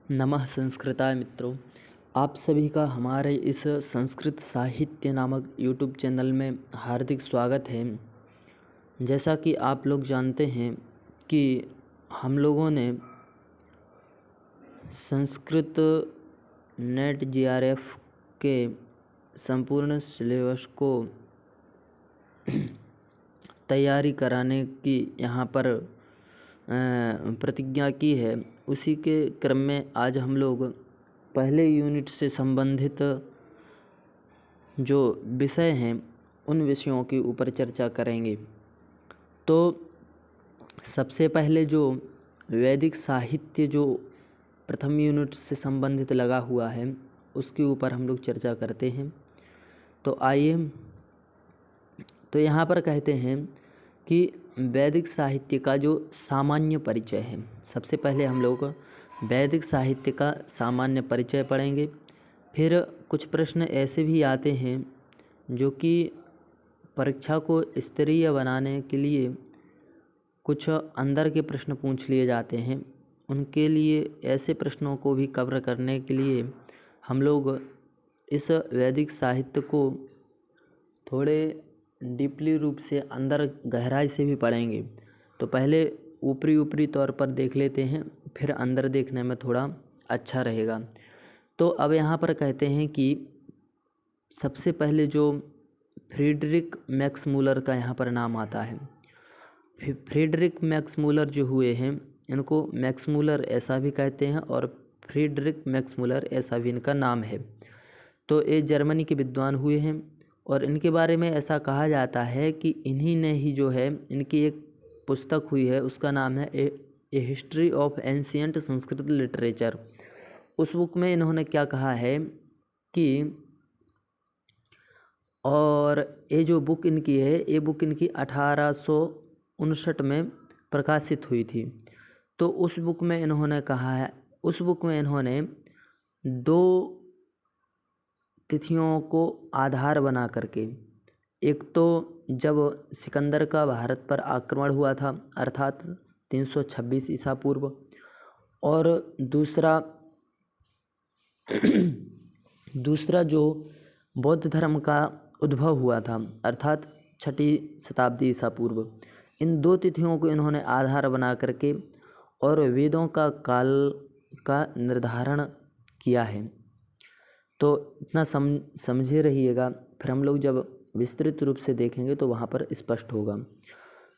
नमः संस्कृताय मित्रों। आप सभी का हमारे इस संस्कृत साहित्य नामक यूट्यूब चैनल में हार्दिक स्वागत है। जैसा कि आप लोग जानते हैं कि हम लोगों ने संस्कृत नेट जीआरएफ के संपूर्ण सिलेबस को तैयारी कराने की यहाँ पर प्रतिज्ञा की है। उसी के क्रम में आज हम लोग पहले यूनिट से संबंधित जो विषय हैं उन विषयों के ऊपर चर्चा करेंगे। तो सबसे पहले जो वैदिक साहित्य जो प्रथम यूनिट से संबंधित लगा हुआ है उसके ऊपर हम लोग चर्चा करते हैं। तो आइए, तो यहाँ पर कहते हैं कि वैदिक साहित्य का जो सामान्य परिचय है। सबसे पहले हम लोग वैदिक साहित्य का सामान्य परिचय पढ़ेंगे। फिर कुछ प्रश्न ऐसे भी आते हैं जो कि परीक्षा को स्तरीय बनाने के लिए कुछ अंदर के प्रश्न पूछ लिए जाते हैं। उनके लिए ऐसे प्रश्नों को भी कवर करने के लिए हम लोग इस वैदिक साहित्य को थोड़े डीपली रूप से अंदर गहराई से भी पढ़ेंगे। तो पहले ऊपरी तौर पर देख लेते हैं, फिर अंदर देखने में थोड़ा अच्छा रहेगा। तो अब यहाँ पर कहते हैं कि सबसे पहले जो फ्रीडरिक मैक्समूलर का यहाँ पर नाम आता है। फ्रीडरिक मैक्समूलर जो हुए हैं इनको मैक्समूलर ऐसा भी कहते हैं और फ्रीडरिक मैक्समूलर ऐसा भी इनका नाम है। तो ये जर्मनी के विद्वान हुए हैं और इनके बारे में ऐसा कहा जाता है कि इन्हीं ने ही जो है इनकी एक पुस्तक हुई है उसका नाम है a history of ancient Sanskrit literature. उस बुक में इन्होंने क्या कहा है कि, और ये जो बुक इनकी है ये बुक इनकी 1859 में प्रकाशित हुई थी। तो उस बुक में इन्होंने कहा है, उस बुक में इन्होंने 2 तिथियों को आधार बना करके, एक तो जब सिकंदर का भारत पर आक्रमण हुआ था अर्थात 326 ईसा पूर्व, और दूसरा जो बौद्ध धर्म का उद्भव हुआ था अर्थात 6ठी शताब्दी ईसा पूर्व। इन 2 तिथियों को इन्होंने आधार बना करके और वेदों का काल का निर्धारण किया है। तो इतना समझे रहिएगा, फिर हम लोग जब विस्तृत रूप से देखेंगे तो वहाँ पर स्पष्ट होगा।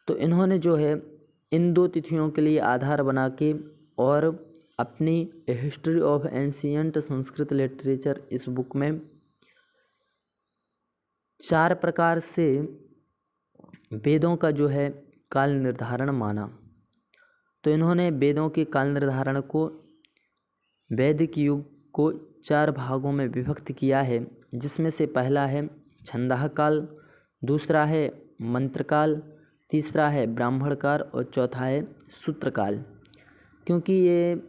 तो इन्होंने जो है इन 2 तिथियों के लिए आधार बना के और अपनी history of ancient Sanskrit literature इस बुक में 4 प्रकार से वेदों का जो है काल निर्धारण माना। तो इन्होंने वेदों के काल निर्धारण को, वैदिक युग को 4 भागों में विभक्त किया है, जिसमें से पहला है छंदः काल, दूसरा है मंत्रकाल, तीसरा है ब्राह्मण काल और चौथा है सूत्रकाल। क्योंकि ये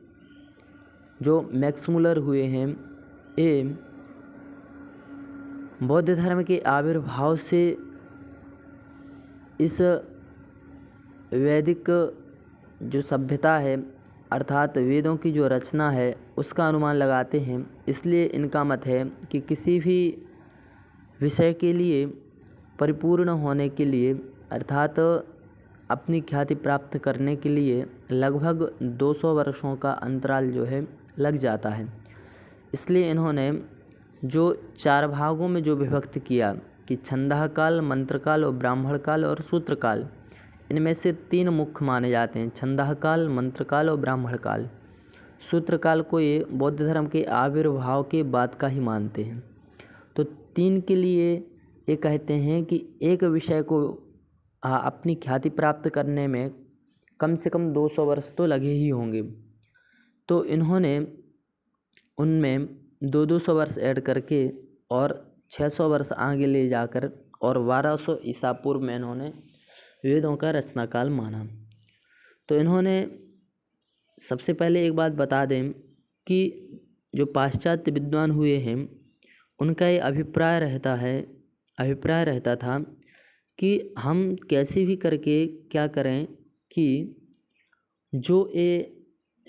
जो मैक्समूलर हुए हैं ये बौद्ध धर्म के आविर्भाव से इस वैदिक जो सभ्यता है अर्थात वेदों की जो रचना है उसका अनुमान लगाते हैं। इसलिए इनका मत है कि किसी भी विषय के लिए परिपूर्ण होने के लिए अर्थात अपनी ख्याति प्राप्त करने के लिए लगभग 200 वर्षों का अंतराल जो है लग जाता है। इसलिए इन्होंने जो 4 भागों में जो विभक्त किया कि छंदः काल, मंत्रकाल और ब्राह्मण काल और सूत्रकाल, इनमें से 3 मुख्य माने जाते हैं, छंदः काल, मंत्रकाल और ब्राह्मण काल। सूत्रकाल को ये बौद्ध धर्म के आविर्भाव के बाद का ही मानते हैं। तो 3 के लिए ये कहते हैं कि एक विषय को अपनी ख्याति प्राप्त करने में कम से कम 200 वर्ष तो लगे ही होंगे। तो इन्होंने उनमें 200 वर्ष ऐड करके और 600 वर्ष आगे ले जाकर और 1200 ईसा पूर्व में इन्होंने वेदों का रचनाकाल माना। तो इन्होंने सबसे पहले एक बात बता दें कि जो पाश्चात्य विद्वान हुए हैं उनका ये अभिप्राय रहता था कि हम कैसे भी करके क्या करें कि जो ये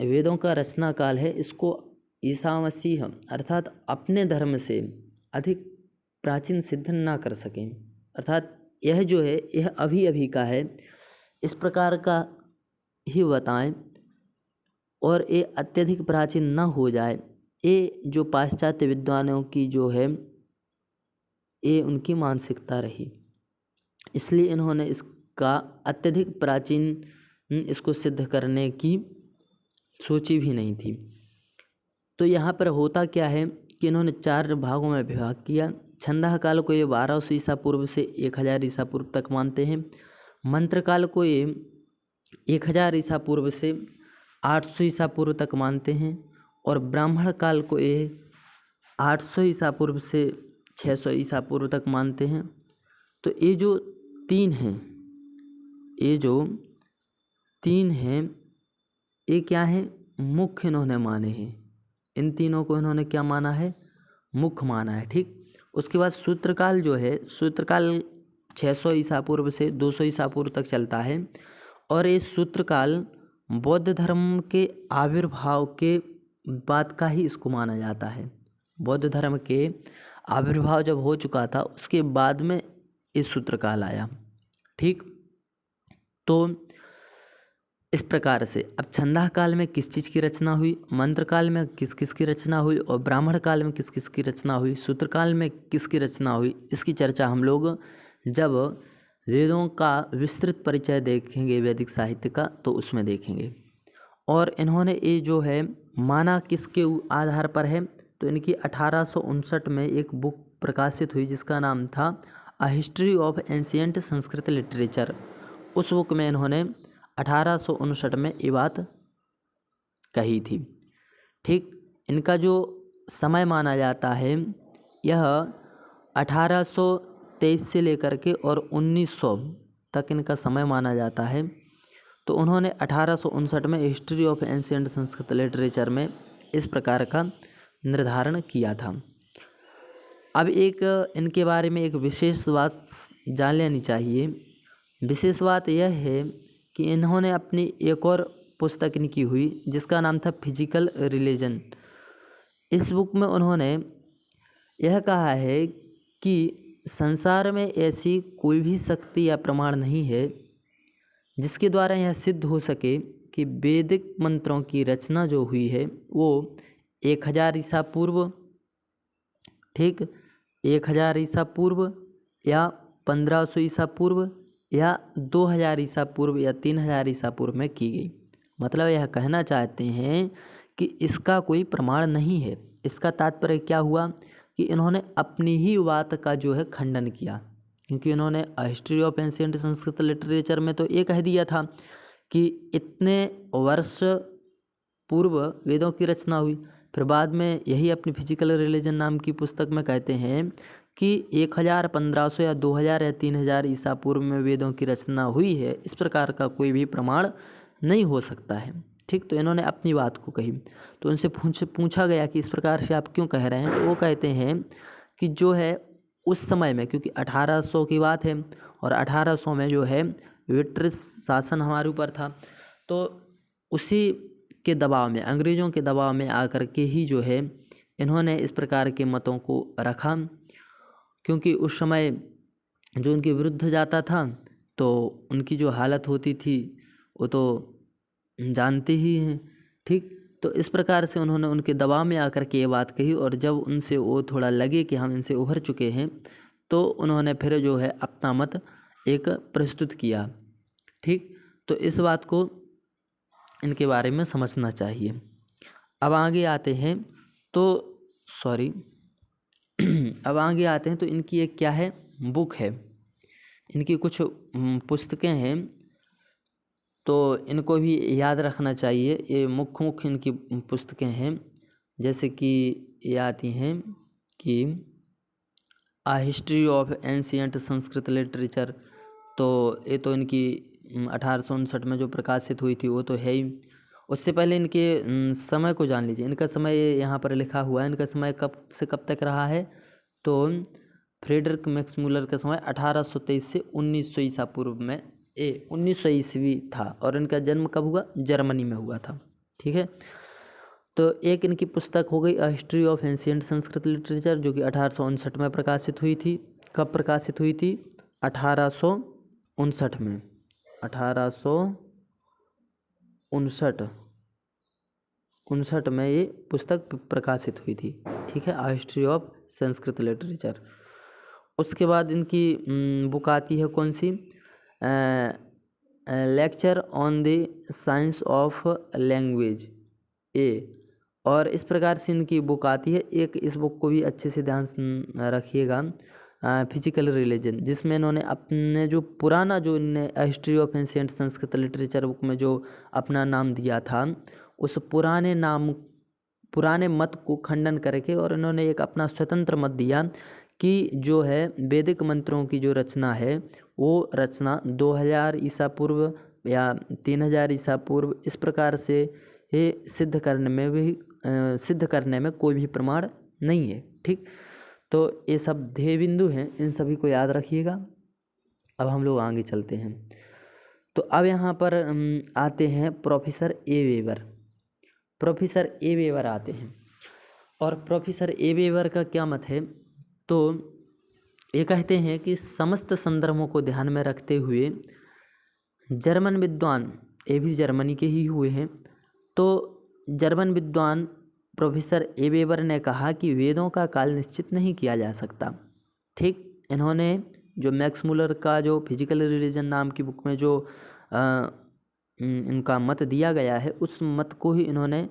वेदों का रचना काल है, इसको ईसा मसीह अर्थात अपने धर्म से अधिक प्राचीन सिद्ध ना कर सकें, अर्थात यह जो है यह अभी अभी का है, इस प्रकार का ही बताएं और ये अत्यधिक प्राचीन न हो जाए। ये जो पाश्चात्य विद्वानों की जो है ये उनकी मानसिकता रही, इसलिए इन्होंने इसका अत्यधिक प्राचीन इसको सिद्ध करने की सोची भी नहीं थी। तो यहाँ पर होता क्या है कि इन्होंने 4 भागों में विभाग किया। छंदः काल को ये 1200 ईसा पूर्व से 1000 ईसा पूर्व तक मानते हैं। मंत्र काल को ये 1000 ईसा पूर्व से 800 ईसा पूर्व तक मानते हैं और ब्राह्मण काल को ये 800 ईसा पूर्व से 600 ईसा पूर्व तक मानते हैं। तो ये जो 3 हैं, ये जो 3 हैं ये क्या है, मुख्य इन्होंने माने हैं। इन तीनों को इन्होंने क्या माना है, मुख्य माना है। ठीक, उसके बाद सूत्रकाल जो है, सूत्रकाल 600 ईसा पूर्व से 200 ईसा पूर्व तक चलता है और ये सूत्रकाल बौद्ध धर्म के आविर्भाव के बाद का ही इसको माना जाता है। बौद्ध धर्म के आविर्भाव जब हो चुका था उसके बाद में इस सूत्रकाल आया। ठीक, तो इस प्रकार से अब छंदः काल में किस चीज़ की रचना हुई, मंत्र काल में किस किस की रचना हुई और ब्राह्मण काल में किस किस की रचना हुई, सूत्रकाल में किसकी रचना हुई, इसकी चर्चा हम लोग जब वेदों का विस्तृत परिचय देखेंगे वैदिक साहित्य का तो उसमें देखेंगे। और इन्होंने ये जो है माना किसके आधार पर है, तो इनकी 1859 में एक बुक प्रकाशित हुई जिसका नाम था a history of ancient Sanskrit literature. उस बुक में इन्होंने 1859 में ये बात कही थी। ठीक, इनका जो समय माना जाता है यह 1823 से लेकर के और 1900 तक इनका समय माना जाता है। तो उन्होंने 1859 में history of ancient Sanskrit literature में इस प्रकार का निर्धारण किया था। अब एक इनके बारे में एक विशेष बात जान लेनी चाहिए। विशेष बात यह है कि इन्होंने अपनी एक और पुस्तक इनकी हुई जिसका नाम था फिजिकल रिलीजन। इस बुक में उन्होंने यह कहा है कि संसार में ऐसी कोई भी शक्ति या प्रमाण नहीं है जिसके द्वारा यह सिद्ध हो सके कि वैदिक मंत्रों की रचना जो हुई है वो 1000 ईसा पूर्व, ठीक, 1000 ईसा पूर्व या 1500 ईसा पूर्व या 2000 ईसा पूर्व या 3000 ईसा पूर्व में की गई। मतलब यह कहना चाहते हैं कि इसका कोई प्रमाण नहीं है। इसका तात्पर्य क्या हुआ कि इन्होंने अपनी ही बात का जो है खंडन किया, क्योंकि इन्होंने history of ancient Sanskrit literature में तो ये कह दिया था कि इतने वर्ष पूर्व वेदों की रचना हुई, फिर बाद में यही अपनी फिजिकल रिलीजन नाम की पुस्तक में कहते हैं कि 1000, 1500 या 2000 या 3000 ईसा पूर्व में वेदों की रचना हुई है। इस प्रकार का कोई भी प्रमाण नहीं हो सकता है। ठीक, तो इन्होंने अपनी बात को कही। तो उनसे पूछा गया कि इस प्रकार से आप क्यों कह रहे हैं, तो वो कहते हैं कि जो है उस समय में, क्योंकि 1800 की बात है और 1800 में जो है ब्रिटिश शासन हमारे ऊपर था, तो उसी के दबाव में, अंग्रेज़ों के दबाव में आकर के ही जो है इन्होंने इस प्रकार के मतों को रखा। क्योंकि उस समय जो उनके विरुद्ध जाता था तो उनकी जो हालत होती थी वो तो जानते ही हैं। ठीक, तो इस प्रकार से उन्होंने उनके दबाव में आकर के ये बात कही और जब उनसे वो थोड़ा लगे कि हम इनसे उभर चुके हैं तो उन्होंने फिर जो है अपना मत एक प्रस्तुत किया। ठीक, तो इस बात को इनके बारे में समझना चाहिए। अब आगे आते हैं तो अब आगे आते हैं तो इनकी एक क्या है, बुक है, इनकी कुछ पुस्तकें हैं, तो इनको भी याद रखना चाहिए। ये मुख्य इनकी पुस्तकें हैं, जैसे कि ये आती हैं कि a history of ancient Sanskrit literature, तो ये तो इनकी 1859 में जो प्रकाशित हुई थी वो तो है ही। उससे पहले इनके समय को जान लीजिए। इनका समय यहाँ पर लिखा हुआ है, इनका समय कब से कब तक रहा है, तो फ्रेडरिक मैक्स मूलर का समय 1823 से 1900 ईसा पूर्व में 1900 ईस्वी था और इनका जन्म कब हुआ, जर्मनी में हुआ था। ठीक है। तो एक इनकी पुस्तक हो गई history of ancient Sanskrit literature, जो कि 1859 में प्रकाशित हुई थी। कब प्रकाशित हुई थी? 1859 में। 1859 में ये पुस्तक प्रकाशित हुई थी। ठीक है, हिस्ट्री ऑफ संस्कृत लिटरेचर। उसके बाद इनकी बुक आती है कौन सी? Lecture on the science of language ए। और इस प्रकार से इनकी बुक आती है। एक इस बुक को भी अच्छे से ध्यान रखिएगा, फिजिकल रिलीजन, जिसमें इन्होंने अपने जो पुराना जो इन्होंने history of ancient Sanskrit literature book में जो अपना नाम दिया था, उस पुराने मत को खंडन करके और इन्होंने एक अपना स्वतंत्र मत दिया कि जो है वैदिक मंत्रों की जो रचना है वो रचना 2000 ईसा पूर्व या 3000 ईसा पूर्व इस प्रकार से ये सिद्ध करने में कोई भी प्रमाण नहीं है। ठीक, तो ये सब ध्येय बिंदु हैं, इन सभी को याद रखिएगा। अब हम लोग आगे चलते हैं। तो अब यहाँ पर आते हैं professor A weber. Professor A weber आते हैं, और प्रोफेसर ए वेबर का क्या मत है? तो ये कहते हैं कि समस्त संदर्भों को ध्यान में रखते हुए जर्मन विद्वान, ये भी जर्मनी के ही हुए हैं, तो जर्मन विद्वान प्रोफेसर ए वेबर ने कहा कि वेदों का काल निश्चित नहीं किया जा सकता। ठीक, इन्होंने जो मैक्स मुलर का जो फिजिकल रिलीजन नाम की बुक में जो इनका मत दिया गया है, उस मत को ही इन्होंने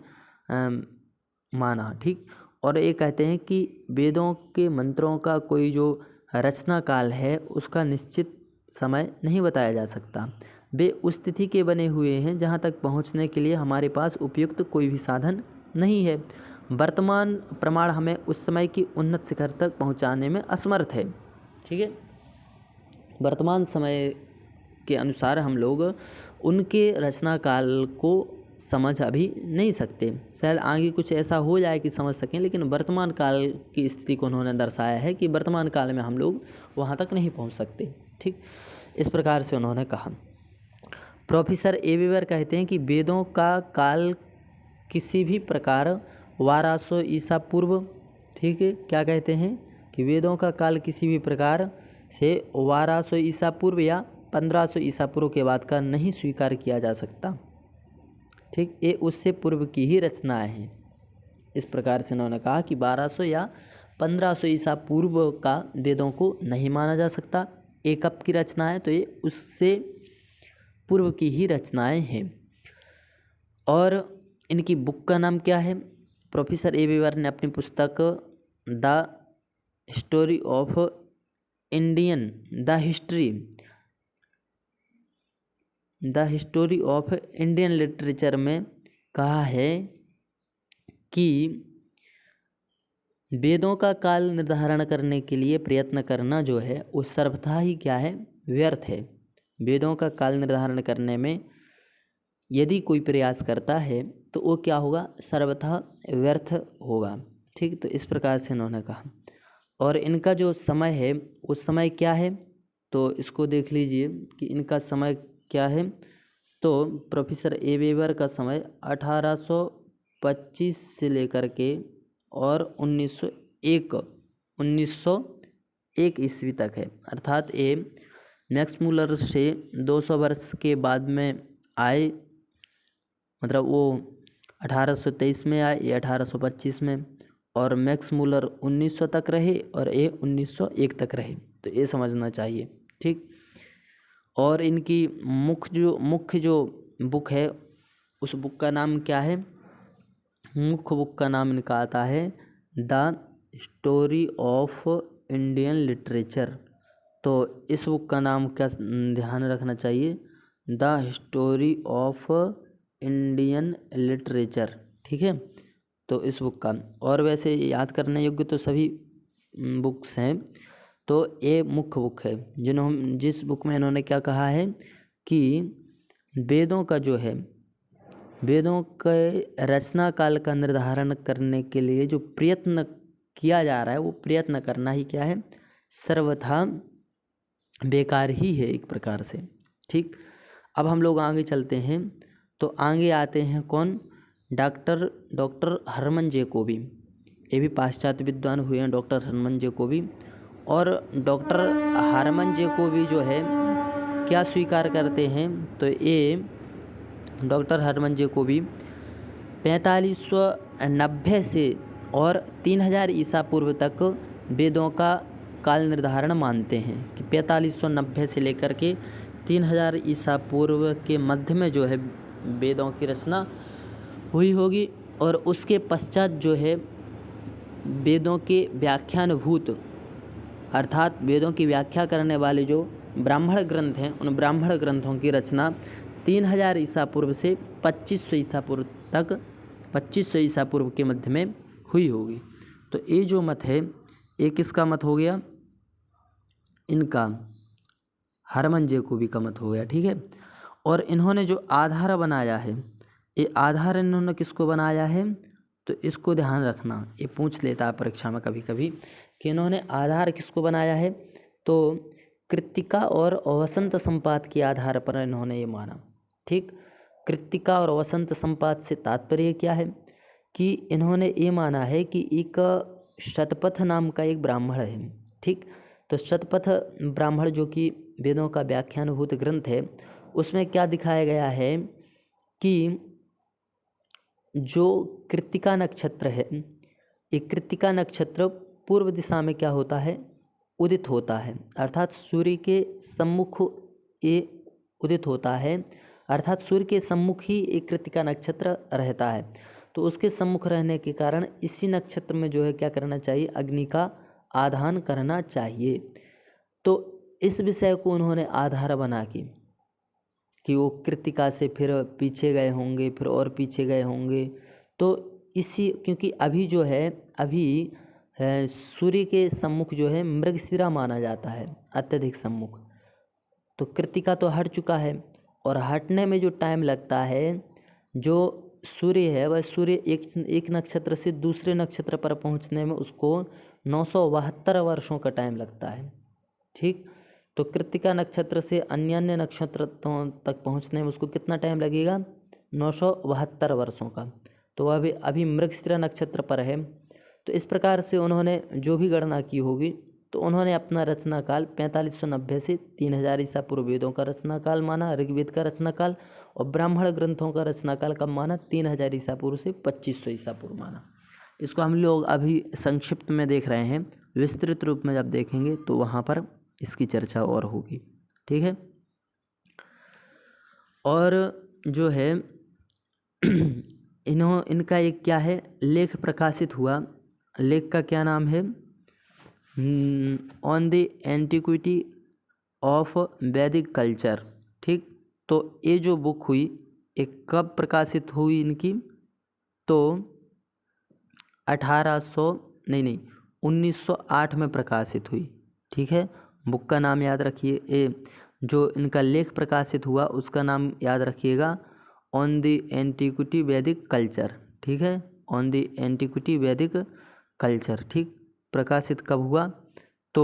माना। ठीक, और ये कहते हैं कि वेदों के मंत्रों का कोई जो रचना काल है उसका निश्चित समय नहीं बताया जा सकता। वे उस तिथि के बने हुए हैं जहाँ तक पहुँचने के लिए हमारे पास उपयुक्त कोई भी साधन नहीं है। वर्तमान प्रमाण हमें उस समय की उन्नत शिखर तक पहुँचाने में असमर्थ है। ठीक है, वर्तमान समय के अनुसार हम लोग उनके रचना काल को समझ अभी नहीं सकते। शायद आगे कुछ ऐसा हो जाए कि समझ सकें, लेकिन वर्तमान काल की स्थिति को उन्होंने दर्शाया है कि वर्तमान काल में हम लोग वहाँ तक नहीं पहुँच सकते। ठीक, इस प्रकार से उन्होंने कहा। प्रोफेसर ए वेबर कहते हैं कि वेदों का काल किसी भी प्रकार 1200 ईसा पूर्व, ठीक है, क्या कहते हैं कि वेदों का काल किसी भी प्रकार से 1200 ईसा पूर्व या 1500 ईसा पूर्व के बाद का नहीं स्वीकार किया जा सकता। ठीक, ये उससे पूर्व की ही रचनाएं हैं। इस प्रकार से उन्होंने कहा कि 1200 या 1500 ईसा पूर्व का वेदों को नहीं माना जा सकता। एक कब की रचना है? तो ये उससे पूर्व की ही रचनाएं हैं। और इनकी बुक का नाम क्या है? प्रोफेसर ए वेबर ने अपनी पुस्तक the history of Indian literature में कहा है कि वेदों का काल निर्धारण करने के लिए प्रयत्न करना जो है वो सर्वथा ही क्या है? व्यर्थ है। वेदों का काल निर्धारण करने में यदि कोई प्रयास करता है तो वो क्या होगा? सर्वथा व्यर्थ होगा। ठीक, तो इस प्रकार से इन्होंने कहा। और इनका जो समय है उस समय क्या है? तो इसको देख लीजिए कि इनका समय क्या है। तो प्रोफेसर ए वेबर का समय 1825 से लेकर के और 1901 ईस्वी तक है। अर्थात ये मैक्स मुलर से 200 वर्ष के बाद में आए, मतलब वो 1823 में आए, ये 1825 में, और मैक्स मुलर 1900 तक रहे और ये 1901 तक रहे। तो ये समझना चाहिए। ठीक, और इनकी मुख्य जो बुक है उस बुक का नाम क्या है? मुख्य बुक का नाम इनका आता है the history of Indian literature. तो इस बुक का नाम क्या ध्यान रखना चाहिए? The history of Indian literature. ठीक है, तो इस बुक का, और वैसे याद करने योग्य तो सभी बुक्स हैं। तो ये मुख्य बुक है जिस बुक में इन्होंने क्या कहा है कि वेदों का जो है, वेदों के रचना काल का निर्धारण करने के लिए जो प्रयत्न किया जा रहा है वो प्रयत्न करना ही क्या है? सर्वथा बेकार ही है एक प्रकार से। ठीक, अब हम लोग आगे चलते हैं। तो आगे आते हैं कौन? डॉक्टर हर्मन जैकोबी, ये भी पाश्चात्य विद्वान हुए हैं डॉक्टर हर्मन जैकोबी। और डॉक्टर हर्मन जैकोबी जो है क्या स्वीकार करते हैं, तो ये डॉक्टर हर्मन जैकोबी 4590 से और 3000 ईसा पूर्व तक वेदों का काल निर्धारण मानते हैं कि 4590 से लेकर के 3000 ईसा पूर्व के मध्य में जो है वेदों की रचना हुई होगी। और उसके पश्चात जो है वेदों के व्याख्यानभूत अर्थात वेदों की व्याख्या करने वाले जो ब्राह्मण ग्रंथ हैं, उन ब्राह्मण ग्रंथों की रचना 3000 ईसा पूर्व से 2500 ईसा पूर्व तक 2500 ईसा पूर्व के मध्य में हुई होगी। तो ये जो मत है ये किसका मत हो गया, इनका हर्मन जैकोबी का मत हो गया, ठीक है। और इन्होंने जो आधार बनाया है, ये आधार इन्होंने किसको बनाया है, तो इसको ध्यान रखना, ये पूछ लेता है परीक्षा में कभी कभी कि इन्होंने आधार किसको बनाया है, तो कृत्तिका और वसंत संपात के आधार पर इन्होंने ये माना, ठीक। कृत्तिका और वसंत संपात से तात्पर्य क्या है कि इन्होंने ये माना है कि एक शतपथ नाम का एक ब्राह्मण है, ठीक। तो शतपथ ब्राह्मण जो कि वेदों का व्याख्यानभूत ग्रंथ है, उसमें क्या दिखाया गया है कि जो कृत्तिका नक्षत्र है, ये कृत्तिका नक्षत्र पूर्व दिशा में क्या होता है, उदित होता है, अर्थात सूर्य के सम्मुख ये उदित होता है, अर्थात सूर्य के सम्मुख ही एक कृत्तिका नक्षत्र रहता है। तो उसके सम्मुख रहने के कारण इसी नक्षत्र में जो है क्या करना चाहिए, अग्नि का आधान करना चाहिए। तो इस विषय को उन्होंने आधार बना के कि वो कृत्तिका से फिर पीछे गए होंगे, फिर और पीछे गए होंगे, तो इसी क्योंकि अभी जो है अभी सूर्य के सम्मुख जो है मृगशिरा माना जाता है, अत्यधिक सम्मुख। तो कृत्तिका तो हट चुका है और हटने में जो टाइम लगता है, जो सूर्य है वह सूर्य एक नक्षत्र से दूसरे नक्षत्र पर पहुंचने में उसको 972 वर्षों का टाइम लगता है, ठीक। तो कृत्तिका नक्षत्र से अन्य नक्षत्र तक पहुंचने में उसको कितना टाइम लगेगा, 972 वर्षों का। तो वह अभी मृगशिरा नक्षत्र पर है। तो इस प्रकार से उन्होंने जो भी गणना की होगी, तो उन्होंने अपना रचना काल 4590 से 3000 ईसा पूर्व वेदों का रचना काल माना, ऋग्वेद का रचना काल, और ब्राह्मण ग्रंथों का रचना काल कब माना, 3000 ईसा पूर्व से 2500 ईसा पूर्व माना। इसको हम लोग अभी संक्षिप्त में देख रहे हैं, विस्तृत रूप में जब देखेंगे तो वहाँ पर इसकी चर्चा और होगी, ठीक है। और जो है इनका एक क्या है, लेख प्रकाशित हुआ, लेख का क्या नाम है, ऑन द एंटिक्विटी ऑफ वैदिक कल्चर, ठीक। तो ये जो बुक हुई ये कब प्रकाशित हुई इनकी, तो 1908 में प्रकाशित हुई, ठीक है। बुक का नाम याद रखिए, ये जो इनका लेख प्रकाशित हुआ उसका नाम याद रखिएगा, ऑन द एंटिक्विटी वैदिक कल्चर, ठीक है, ऑन द एंटिक्विटी वैदिक कल्चर, ठीक। प्रकाशित कब हुआ, तो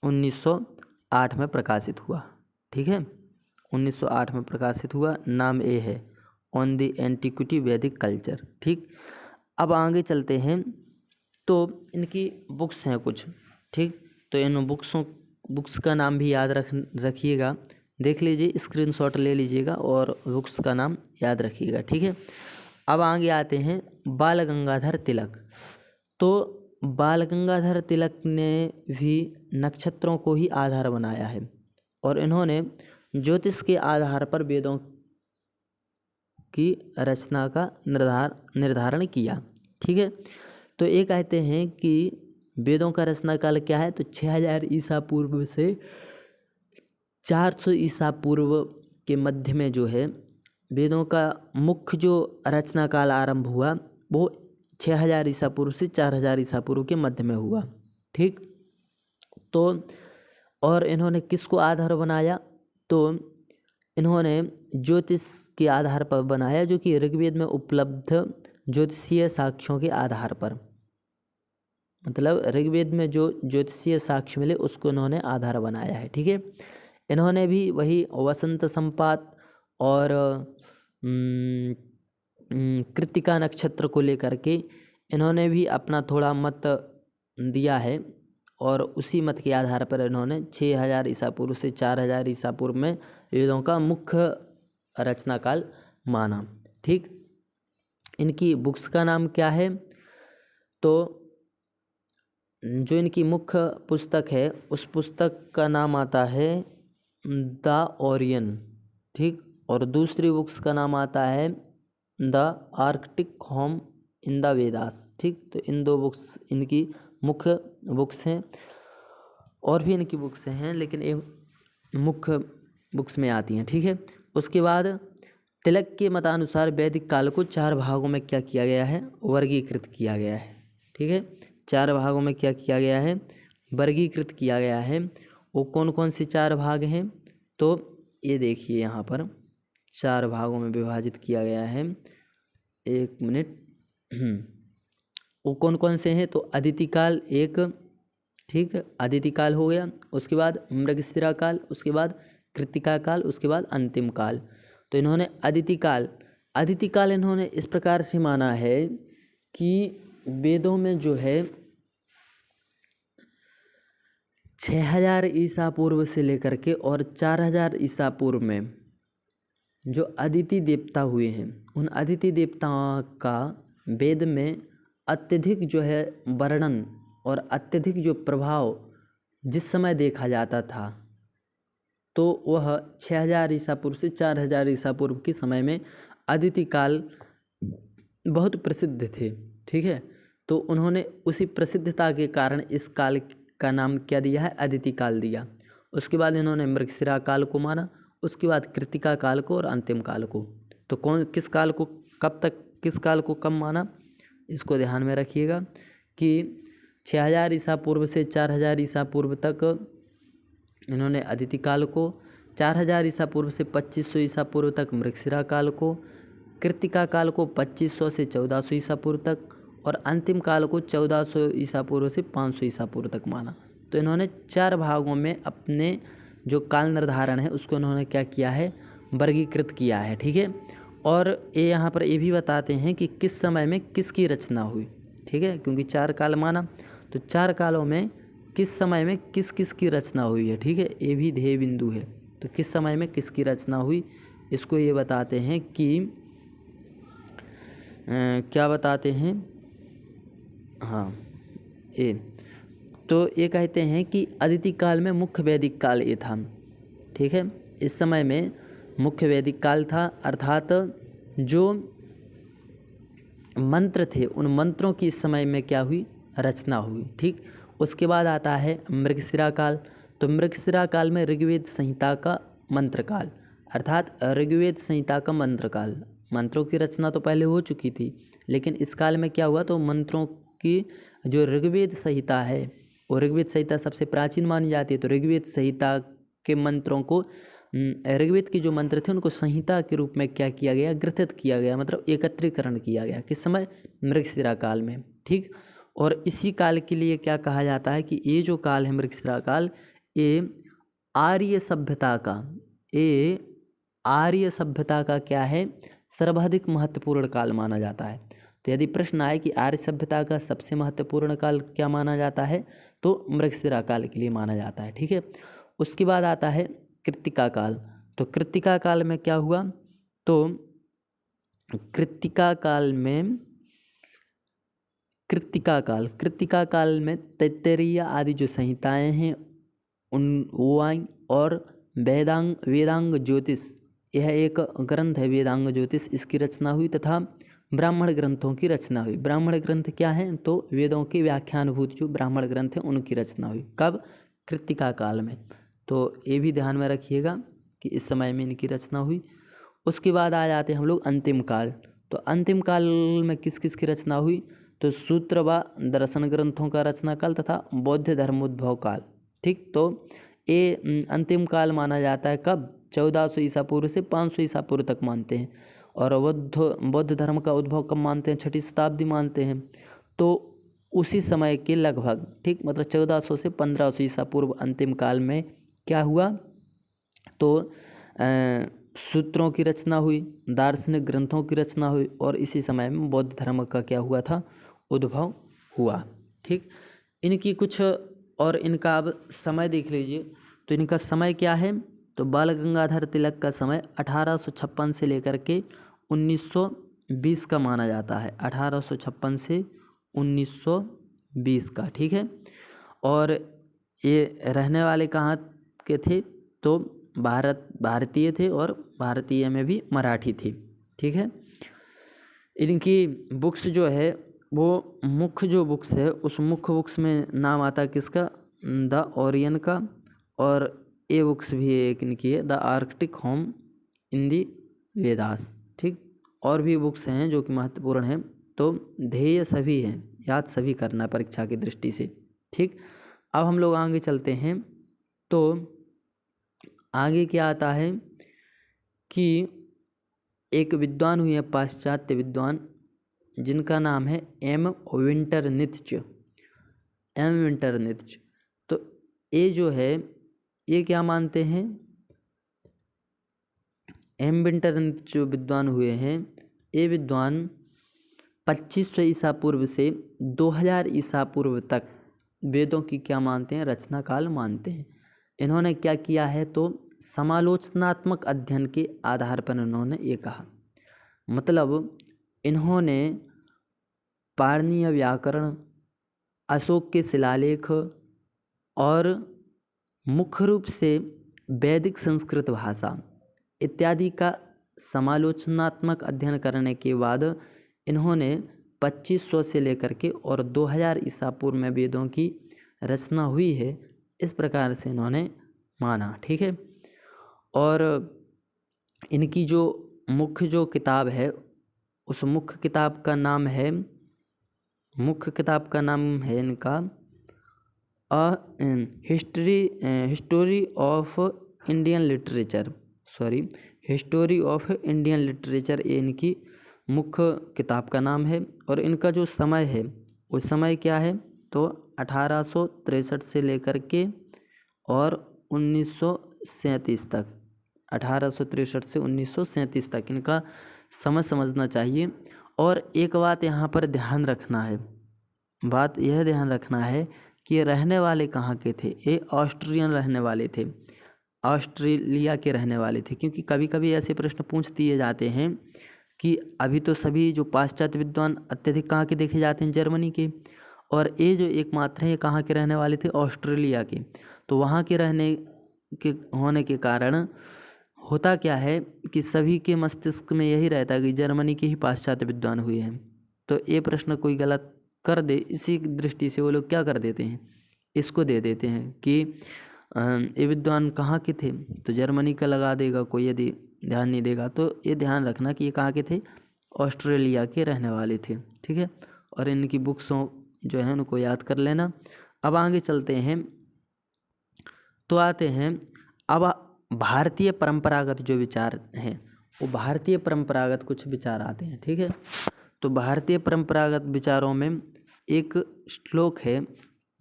1908 में प्रकाशित हुआ, ठीक है, 1908 में प्रकाशित हुआ। नाम ये है ऑन द एंटिक्विटी वैदिक कल्चर, ठीक। अब आगे चलते हैं, तो इनकी बुक्स हैं कुछ, ठीक। तो इन बुक्स का नाम भी याद रखिएगा, देख लीजिए, स्क्रीनशॉट ले लीजिएगा और बुक्स का नाम याद रखिएगा, ठीक है। अब आगे आते हैं बाल गंगाधर तिलक। तो बाल गंगाधर तिलक ने भी नक्षत्रों को ही आधार बनाया है और इन्होंने ज्योतिष के आधार पर वेदों की रचना का निर्धारण किया, ठीक है। तो ये कहते हैं कि वेदों का रचना काल क्या है, तो 6000 ईसा पूर्व से 400 ईसा पूर्व के मध्य में जो है वेदों का मुख्य जो रचना काल आरंभ हुआ वो 6000 ईसा पूर्व से 4000 ईसा पूर्व के मध्य में हुआ, ठीक। तो और इन्होंने किसको आधार बनाया, तो इन्होंने ज्योतिष के आधार पर बनाया, जो कि ऋग्वेद में उपलब्ध ज्योतिषीय साक्ष्यों के आधार पर, मतलब ऋग्वेद में जो ज्योतिषीय साक्ष्य मिले उसको इन्होंने आधार बनाया है, ठीक है। इन्होंने भी वही वसंत संपात और कृत्तिका नक्षत्र को लेकर के इन्होंने भी अपना थोड़ा मत दिया है और उसी मत के आधार पर इन्होंने 6000 ईसा पूर्व से 4000 ईसा पूर्व में वेदों का मुख्य रचना काल माना। ठीक, इनकी बुक्स का नाम क्या है? तो जो इनकी मुख्य पुस्तक है उस पुस्तक का नाम आता है द ओरियन। ठीक, और दूसरी बुक्स का नाम आता है the Arctic home in the Vedas. ठीक, तो इन दो बुक्स इनकी मुख्य बुक्स हैं। और भी इनकी बुक्स हैं लेकिन ये मुख्य बुक्स में आती हैं। ठीक है, उसके बाद तिलक के मतानुसार वैदिक काल को 4 भागों में क्या किया गया है? वर्गीकृत किया गया है। ठीक है, 4 भागों में क्या किया गया है? वर्गीकृत किया गया है। वो कौन कौन से 4 भाग हैं? तो ये देखिए यहाँ पर 4 भागों में विभाजित किया गया है। 1 मिनट। वो कौन कौन से हैं? तो अदिति काल एक, ठीक है, अदिति काल हो गया, उसके बाद मृगशिरा काल, उसके बाद कृत्तिका काल, उसके बाद अंतिम काल। तो इन्होंने अदिति काल इन्होंने इस प्रकार से माना है कि वेदों में जो है 6000 ईसा पूर्व से लेकर के और 4000 ईसा पूर्व में जो अदिति देवता हुए हैं उन अदिति देवताओं का वेद में अत्यधिक जो है वर्णन और अत्यधिक जो प्रभाव जिस समय देखा जाता था तो वह 6000 ईसा पूर्व से 4000 ईसा पूर्व के समय में अदिति काल बहुत प्रसिद्ध थे। ठीक है, तो उन्होंने उसी प्रसिद्धता के कारण इस काल का नाम क्या दिया है? अदिति काल दिया। उसके बाद इन्होंने मृगशिरा काल को माना, उसके बाद कृत्तिका काल को और अंतिम काल को। तो किस काल को कब तक, किस काल को कब माना, इसको ध्यान में रखिएगा कि 6000 ईसा पूर्व से 4000 ईसा पूर्व तक इन्होंने अदिति काल को, 4000 ईसा पूर्व से 2500 ईसा पूर्व तक मृगशिरा काल को, कृत्तिका काल को 2500 से 1400 ईसा पूर्व तक और अंतिम काल को 1400 ईसा पूर्व से 500 ईसा पूर्व तक माना। तो इन्होंने 4 भागों में अपने जो काल निर्धारण है उसको इन्होंने क्या किया है? वर्गीकृत किया है। ठीक है, और ये यहाँ पर ये भी बताते हैं कि किस समय में किसकी रचना हुई। ठीक है, क्योंकि 4 काल माना तो 4 कालों में किस समय में किस किस की रचना हुई है। ठीक है, ये भी ध्येय बिंदु है। तो किस समय में किसकी रचना हुई इसको ये बताते हैं कि क्या बताते हैं, हाँ, ये तो ये कहते हैं कि अदिति काल में मुख्य वैदिक काल ये था। ठीक है, इस समय में मुख्य वैदिक काल था, अर्थात जो मंत्र थे उन मंत्रों की इस समय में क्या हुई? रचना हुई। ठीक, उसके बाद आता है मृगशिरा काल। तो मृगशिरा काल में ऋग्वेद संहिता का मंत्रकाल, अर्थात ऋग्वेद संहिता का मंत्रकाल। मंत्रों की रचना तो पहले हो चुकी थी लेकिन इस काल में क्या हुआ? तो मंत्रों की जो ऋग्वेद संहिता है वो ऋग्वेद संहिता सबसे प्राचीन मानी जाती है। तो ऋग्वेद संहिता के मंत्रों को, ऋग्वेद के जो मंत्र थे उनको संहिता के रूप में क्या किया गया? ग्रथित किया गया, मतलब एकत्रीकरण किया गया। किस समय? मृगशिरा काल में। ठीक, और इसी काल के लिए क्या कहा जाता है कि ये जो काल है मृगशिरा काल, ये आर्य सभ्यता का क्या है? सर्वाधिक महत्वपूर्ण काल माना जाता है। तो यदि प्रश्न आए कि आर्य सभ्यता का सबसे महत्वपूर्ण काल क्या माना जाता है तो मृगशिरा काल के लिए माना जाता है। ठीक है, उसके बाद आता है कृत्तिका काल। तो कृत्तिका काल में क्या हुआ? तो कृत्तिका काल में तैत्तिरीय आदि जो संहिताएं हैं उन वो आई, और वेदांग ज्योतिष, यह एक ग्रंथ है वेदांग ज्योतिष, इसकी रचना हुई तथा ब्राह्मण ग्रंथों की रचना हुई। ब्राह्मण ग्रंथ क्या हैं? तो वेदों के व्याख्यानभूत जो ब्राह्मण ग्रंथ हैं उनकी रचना हुई। कब? कृत्तिका काल में। तो ये भी ध्यान में रखिएगा कि इस समय में इनकी रचना हुई। उसके बाद आ जाते हैं हम लोग अंतिम काल। तो अंतिम काल में किस किस की रचना हुई? तो सूत्र व दर्शन ग्रंथों का रचना काल तथा बौद्ध धर्मोद्भव काल। ठीक, तो ये अंतिम काल माना जाता है। कब? 1400 ईसा पूर्व से 500 ईसा पूर्व तक मानते हैं। और बौद्ध धर्म का उद्भव कब मानते हैं? 6ठी शताब्दी मानते हैं। तो उसी समय के लगभग, ठीक, मतलब 1400 से 1500 ईसा पूर्व अंतिम काल में क्या हुआ? तो सूत्रों की रचना हुई, दार्शनिक ग्रंथों की रचना हुई और इसी समय में बौद्ध धर्म का क्या हुआ था, उद्भव हुआ। ठीक, इनकी कुछ और इनका अब समय देख लीजिए। तो इनका समय क्या है, तो बाल गंगाधर तिलक का समय 1856 से लेकर के 1920 का माना जाता है, 1856 से 1920 का। ठीक है, और ये रहने वाले कहाँ के थे, तो भारतीय थे और भारतीय में भी मराठी थे। ठीक है, इनकी बुक्स जो है वो मुख्य जो बुक्स है उस मुख्य बुक्स में नाम आता है किसका, द ओरियन का, और ये बुक्स भी एक इनकी है, द आर्कटिक होम इन दी वेदास। ठीक, और भी बुक्स हैं जो कि महत्वपूर्ण हैं, तो ध्येय सभी हैं, याद सभी करना परीक्षा की दृष्टि से। ठीक, अब हम लोग आगे चलते हैं। तो आगे क्या आता है कि एक विद्वान हुए हैं, पाश्चात्य विद्वान, जिनका नाम है एम विंटरनित्ज। एम विंटरनित्ज, तो ये जो है ये क्या मानते हैं, एम विंटरनित्ज जो विद्वान हुए हैं, ये विद्वान 2500 ईसा पूर्व से 2000 ईसा पूर्व तक वेदों की क्या मानते हैं, रचना काल मानते हैं। इन्होंने क्या किया है, तो समालोचनात्मक अध्ययन के आधार पर इन्होंने ये कहा, मतलब इन्होंने पाणिनीय व्याकरण, अशोक के शिलालेख और मुख्य रूप से वैदिक संस्कृत भाषा इत्यादि का समालोचनात्मक अध्ययन करने के बाद इन्होंने 2500 से लेकर के और 2000 ईसा पूर्व में वेदों की रचना हुई है, इस प्रकार से इन्होंने माना। ठीक है, और इनकी जो मुख्य जो किताब है, उस मुख्य किताब का नाम है, इनका history of Indian literature, history of Indian literature, ये इनकी मुख्य किताब का नाम है। और इनका जो समय है, उस समय क्या है, तो 1863 से लेकर के और 1937 तक, 1863 से 1937 तक इनका समय समझना चाहिए। और एक बात यहाँ पर ध्यान रखना है, बात यह ध्यान रखना है कि ये रहने वाले कहाँ के थे, ये ऑस्ट्रियन रहने वाले थे, ऑस्ट्रेलिया के रहने वाले थे। क्योंकि कभी कभी ऐसे प्रश्न पूछ दिए जाते हैं कि अभी तो सभी जो पाश्चात्य विद्वान अत्यधिक कहाँ के देखे जाते हैं, जर्मनी के, और ये जो एकमात्र है कहाँ के रहने वाले थे, ऑस्ट्रेलिया के। तो वहाँ के रहने के होने के कारण होता क्या है कि सभी के मस्तिष्क में यही रहता है कि जर्मनी के ही पाश्चात्य विद्वान हुए हैं। तो ये प्रश्न कोई गलत कर दे, इसी दृष्टि से वो लोग क्या कर देते हैं, इसको दे देते हैं कि ये विद्वान कहाँ के थे, तो जर्मनी का लगा देगा कोई, यदि ध्यान नहीं देगा। तो ये ध्यान रखना कि ये कहाँ के थे, ऑस्ट्रेलिया के रहने वाले थे। ठीक है, और इनकी बुक्सों जो है उनको याद कर लेना। अब आगे चलते हैं, तो आते हैं अब भारतीय परंपरागत जो विचार हैं, वो भारतीय परंपरागत कुछ विचार आते हैं। ठीक है, तो भारतीय परंपरागत विचारों में एक श्लोक है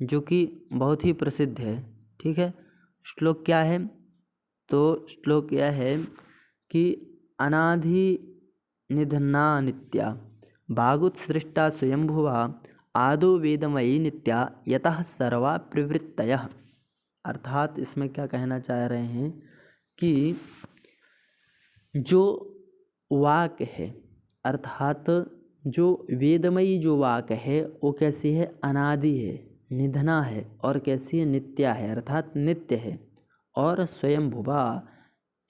जो कि बहुत ही प्रसिद्ध है। ठीक है, श्लोक क्या है, तो श्लोक यह है कि अनाधि निधना नित्या भागुत्सृष्टा स्वयंभुवा आदो वेदमयी नित्या यतः सर्वा प्रवृत्तयः। अर्थात इसमें क्या कहना चाह रहे हैं कि जो वाक्य है, अर्थात जो वेदमयी जो वाक्य है वो कैसी है, अनादि है, निधना है, और कैसी है, नित्या है, अर्थात नित्य है, और स्वयंभुवा,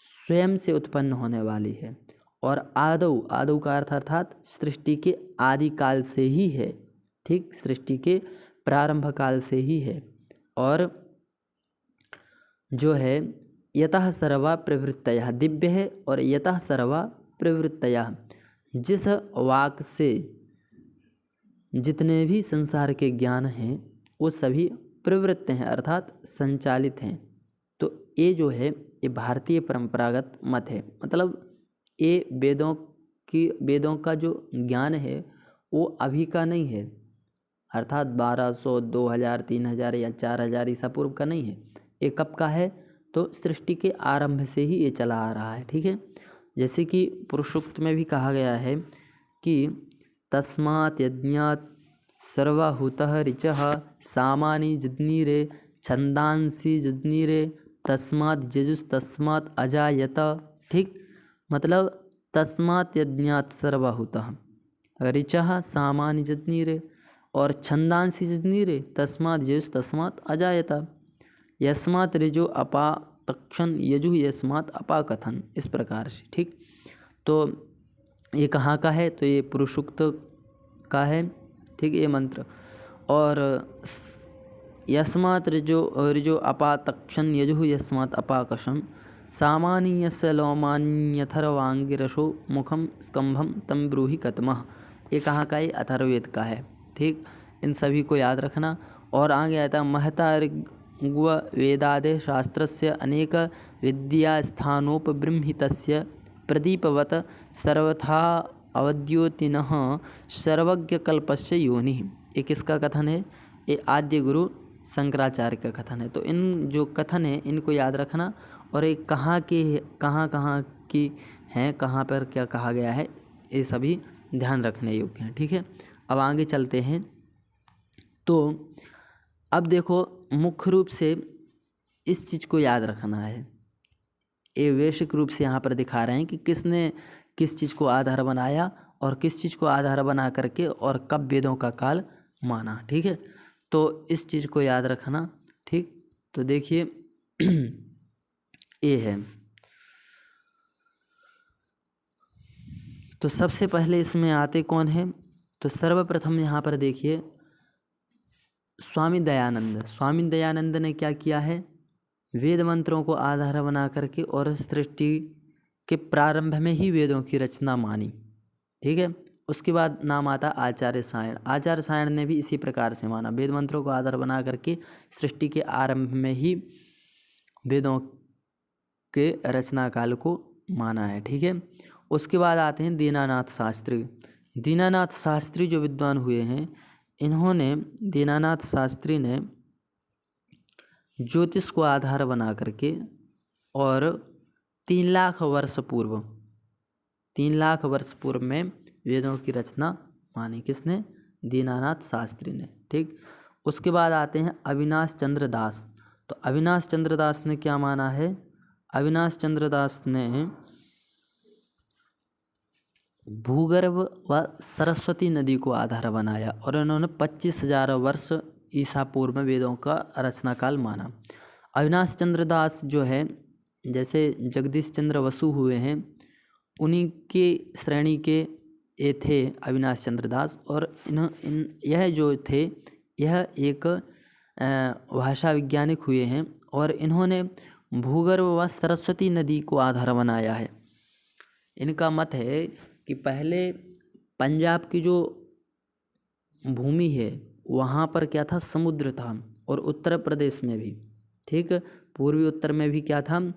स्वयं से उत्पन्न होने वाली है, और आदौ, आदौ का अर्थ अर्थात सृष्टि के आदि काल से ही है। ठीक, सृष्टि के प्रारंभ काल से ही है, और जो है यतः सर्वा प्रवृत्तयः, दिव्य है, और यतः सर्वा प्रवृत्तयः, जिस वाक से जितने भी संसार के ज्ञान हैं वो सभी प्रवृत्त हैं, अर्थात संचालित हैं। तो ये जो है ये भारतीय परंपरागत मत है, मतलब ये वेदों का जो ज्ञान है वो अभी का नहीं है, अर्थात 1200, 2000, 3000 या 4000 ईसा पूर्व का नहीं है। ये कब का है, तो सृष्टि के आरंभ से ही ये चला आ रहा है। ठीक है, जैसे कि पुरुषोक्त में भी कहा गया है कि तस्मात् यज्ञात् सर्वहूतः ऋचः सामानि जज्ञिरे छंदांसि जज्ञिरे तस्मात् जजुस् तस्मात् अजायत। ठीक, मतलब तस्मात् यज्ञात् सर्वहूतः ऋचः सामानि जज्ञिरे और छंदांसि जज्ञिरे तस्मात् जजुस् तस्मात् अजायत। यस्मात् ऋजो अपा तक्षण यजु यस्मात् अपाकथन, इस प्रकार से। ठीक, तो ये कहाँ का है? तो ये पुरुषोक्त का है। ठीक, ये मंत्र। और यस्मात् ऋजो अपातक्षण यजु यस्मात् अपाकशन सामान्यस्य लोमान्यथर्वांगिरसो मुखम स्कंभम तम ब्रूहि कतमः, ये कहाँ का है? अथर्ववेद का है। ठीक, इन सभी को याद रखना। और आगे आता है महता ऋग्वेदादे शास्त्रस्य अनेक विद्यास्थानोपबृंहितस्य प्रदीपवत सर्वथा अवद्योतिनः सर्वज्ञकल्पस्य योनिः। ये किसका कथन है? ये आद्य गुरु शंकराचार्य का कथन है। तो इन जो कथन है इनको याद रखना। और ये कहाँ की हैं, कहाँ पर क्या कहा गया है, ये सभी ध्यान रखने योग्य हैं। ठीक है, अब आगे चलते हैं। तो अब देखो, मुख्य रूप से इस चीज़ को याद रखना है। ये वैश्विक रूप से यहाँ पर दिखा रहे हैं कि किसने किस चीज़ को आधार बनाया और किस चीज़ को आधार बना करके और कब वेदों का काल माना। ठीक है, तो इस चीज़ को याद रखना। ठीक, तो देखिए ये है। तो सबसे पहले इसमें आते कौन है? तो सर्वप्रथम यहाँ पर देखिए स्वामी दयानंद ने क्या किया है? वेद मंत्रों को आधार बना करके और सृष्टि के प्रारंभ में ही वेदों की रचना मानी। ठीक है, उसके बाद नाम आता आचार्य सायण ने भी इसी प्रकार से माना, वेद मंत्रों को आधार बना करके सृष्टि के आरंभ में ही वेदों के रचना काल को माना है। ठीक है, उसके बाद आते हैं दीनानाथ शास्त्री जो विद्वान हुए हैं, दीनानाथ शास्त्री ने ज्योतिष को आधार बना करके और 3 लाख वर्ष पूर्व में वेदों की रचना मानी। किसने? दीनानाथ शास्त्री ने। ठीक, उसके बाद आते हैं अविनाश चंद्र दास। तो अविनाश चंद्र दास ने क्या माना है? अविनाश चंद्र दास ने भूगर्भ व सरस्वती नदी को आधार बनाया और इन्होंने 25,000 वर्ष ईसा पूर्व में वेदों का रचना काल माना। अविनाश चंद्र दास जो है, जैसे जगदीश चंद्र वसु हुए हैं, उन्हीं के श्रेणी के ये थे अविनाश चंद्र दास। और यह जो थे, यह एक भाषा वैज्ञानिक हुए हैं और इन्होंने भूगर्भ व सरस्वती नदी को आधार बनाया है। इनका मत है कि पहले पंजाब की जो भूमि है वहाँ पर क्या था? समुद्र था, और उत्तर प्रदेश में भी, ठीक, पूर्वी उत्तर में भी क्या था?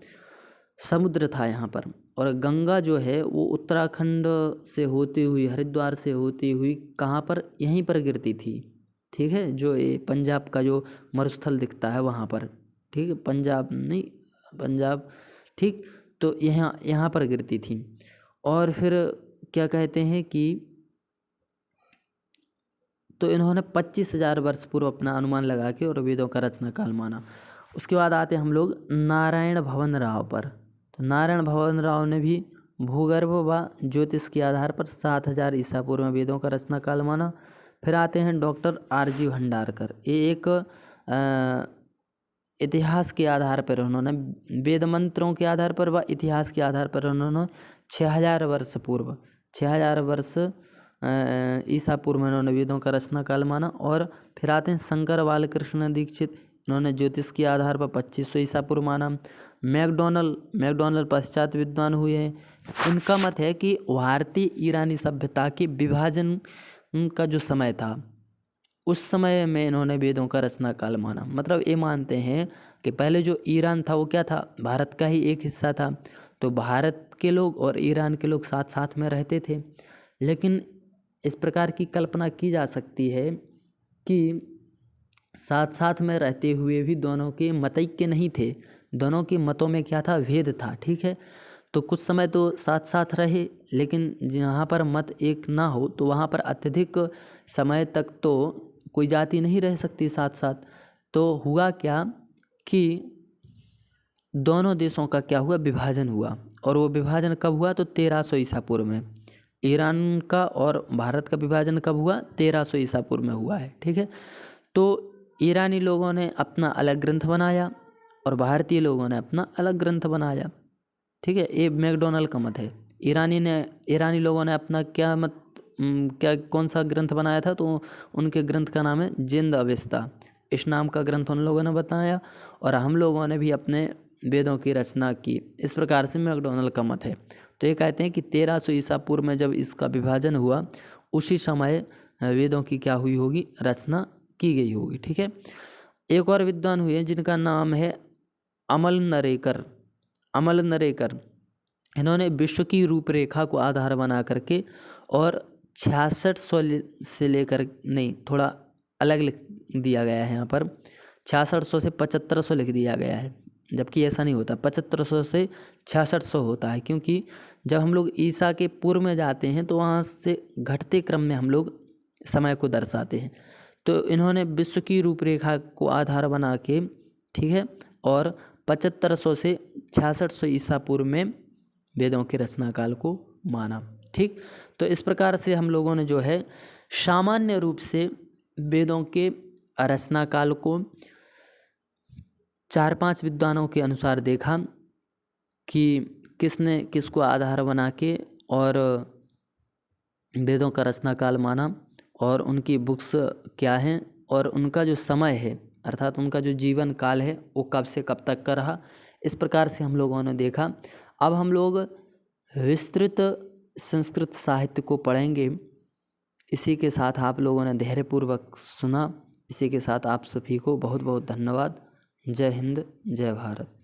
समुद्र था यहाँ पर। और गंगा जो है वो उत्तराखंड से होती हुई, हरिद्वार से होती हुई कहाँ पर? यहीं पर गिरती थी। ठीक है, जो ये पंजाब का जो मरुस्थल दिखता है वहाँ पर। ठीक है, पंजाब ठीक, तो यहाँ पर गिरती थी। और फिर क्या कहते हैं कि तो इन्होंने 25,000 वर्ष पूर्व अपना अनुमान लगा के और वेदों का रचना काल माना। उसके बाद आते हम लोग नारायण भवन राव पर। तो नारायण भवन राव ने भी भूगर्भ व ज्योतिष के आधार पर 7,000 ईसा पूर्व में वेदों का रचना काल माना। फिर आते हैं डॉक्टर R.G. भंडारकर। ये एक इतिहास के आधार पर उन्होंने, वेद मंत्रों के आधार पर व इतिहास के आधार पर उन्होंने 6,000 वर्ष ईसा पूर्व में उन्होंने वेदों का रचना काल माना। और फिर आते हैं शंकर बालकृष्ण दीक्षित। इन्होंने ज्योतिष के आधार पर 2500 ईसा पूर्व माना। मैकडॉनल्ड पश्चात विद्वान हुए हैं। इनका मत है कि भारतीय ईरानी सभ्यता के विभाजन का जो समय था, उस समय में इन्होंने वेदों का रचना काल माना। मतलब ये मानते हैं कि पहले जो ईरान था वो क्या था? भारत का ही एक हिस्सा था। तो भारत के लोग और ईरान के लोग साथ साथ में रहते थे। लेकिन इस प्रकार की कल्पना की जा सकती है कि साथ साथ में रहते हुए भी दोनों के मतैक्य नहीं थे, दोनों के मतों में क्या था, भेद था। ठीक है, तो कुछ समय तो साथ साथ रहे, लेकिन जहाँ पर मत एक ना हो तो वहाँ पर अत्यधिक समय तक तो कोई जाति नहीं रह सकती साथ साथ। तो हुआ क्या कि दोनों देशों का क्या हुआ, विभाजन हुआ। और वो विभाजन कब हुआ, तो 1300 ईसा पूर्व में। ईरान का और भारत का विभाजन कब हुआ, 1300 ईसा पूर्व में हुआ है। ठीक है, तो ईरानी लोगों ने अपना अलग ग्रंथ बनाया और भारतीय लोगों ने अपना अलग ग्रंथ बनाया। ठीक है, ये मैकडोनल्ड का मत है। ईरानी लोगों ने अपना क्या मत क्या कौन सा ग्रंथ बनाया था, तो उनके ग्रंथ का नाम है जिंद अवेस्ता। इस नाम का ग्रंथ उन लोगों ने बताया और हम लोगों ने भी अपने वेदों की रचना की। इस प्रकार से मैकडोनल्ड का मत है। तो ये कहते हैं कि 1300 ईसा पूर्व में जब इसका विभाजन हुआ, उसी समय वेदों की क्या हुई होगी, रचना की गई होगी। ठीक है, एक और विद्वान हुए जिनका नाम है अमल नरेकर। इन्होंने विश्व की रूपरेखा को आधार बना करके और 6600 से लेकर, नहीं थोड़ा अलग लिख दिया गया है यहाँ पर, 6600 से 7500 लिख दिया गया है, जबकि ऐसा नहीं होता। 7500 से 6600 होता है, क्योंकि जब हम लोग ईसा के पूर्व में जाते हैं तो वहाँ से घटते क्रम में हम लोग समय को दर्शाते हैं। तो इन्होंने विश्व की रूपरेखा को आधार बना के, ठीक है, और 7500 से 6600 ईसा पूर्व में वेदों के रचना काल को माना। ठीक, तो इस प्रकार से हम लोगों ने जो है सामान्य रूप से वेदों के रचना काल को 4-5 विद्वानों के अनुसार देखा कि किसने किसको आधार बना के और वेदों का रचना काल माना, और उनकी बुक्स क्या हैं, और उनका जो समय है अर्थात उनका जो जीवन काल है वो कब से कब तक का रहा। इस प्रकार से हम लोगों ने देखा। अब हम लोग विस्तृत संस्कृत साहित्य को पढ़ेंगे। इसी के साथ आप लोगों ने धैर्यपूर्वक सुना। इसी के साथ आप सभी को बहुत बहुत धन्यवाद। जय हिंद, जय भारत।